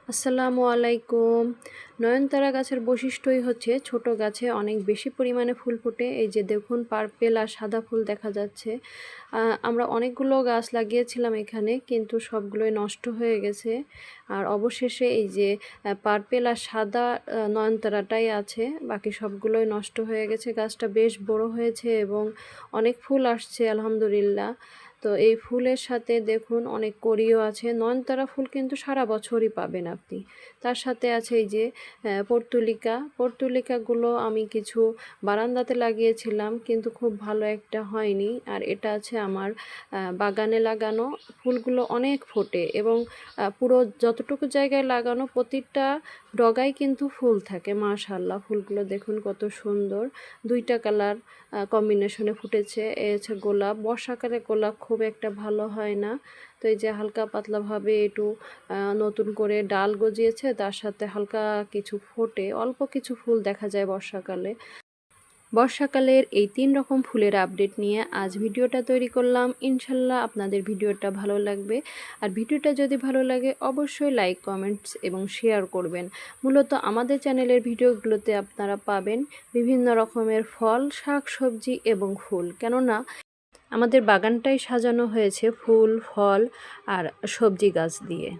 আসসালামু আলাইকুম। নয়নতারা গাছের বৈশিষ্ট্যই হচ্ছে ছোট গাছে অনেক বেশি পরিমাণে ফুল ফোটে। এই যে দেখুন পার্পেল আর সাদা ফুল দেখা যাচ্ছে। আমরা অনেকগুলো গাছ লাগিয়েছিলাম এখানে, কিন্তু সবগুলোই নষ্ট হয়ে গেছে। আর অবশেষে এই যে পার্পেল আর সাদা নয়নতারাটাই আছে, বাকি সবগুলোই নষ্ট হয়ে গেছে। গাছটা বেশ বড় হয়েছে এবং অনেক ফুল আসছে আলহামদুলিল্লাহ। তো এই ফুলের সাথে দেখুন অনেক কড়িও আছে। নয়নতারা ফুল কিন্তু সারা বছরই পাবেন আপনি। তার সাথে আছে এই যে পর্তুলিকাগুলো আমি কিছু বারান্দাতে লাগিয়েছিলাম, কিন্তু খুব ভালো একটা হয়নি। আর এটা আছে আমার বাগানে লাগানো। ফুলগুলো অনেক ফোটে এবং পুরো যতটুকু জায়গায় লাগানো প্রতিটা ডগায় কিন্তু ফুল থাকে। মাশাআল্লাহ, ফুলগুলো দেখুন কত সুন্দর, দুইটা কালার কম্বিনেশনে ফুটেছে। এ হচ্ছে গোলাপ। বর্ষাকালে গোলাপ খুব একটা ভালো হয় না, তো এই যে হালকা পাতলাভাবে একটু নতুন করে ডাল গজিয়েছে, তার সাথে হালকা কিছু ফোটে, অল্প কিছু ফুল দেখা যায় বর্ষাকালে। বর্ষাকালের এই 3 রকম ফুলের আপডেট নিয়ে আজ ভিডিওটা তৈরি করলাম। ইনশাল্লাহ আপনাদের ভিডিওটা ভালো লাগবে। আর ভিডিওটা যদি ভালো লাগে অবশ্যই লাইক, কমেন্টস এবং শেয়ার করবেন। মূলত আমাদের চ্যানেলের ভিডিওগুলোতে আপনারা পাবেন বিভিন্ন রকমের ফল, শাক, সবজি এবং ফুল। কেননা আমাদের বাগানটাই সাজানো হয়েছে ফুল, ফল আর সবজি গাছ দিয়ে।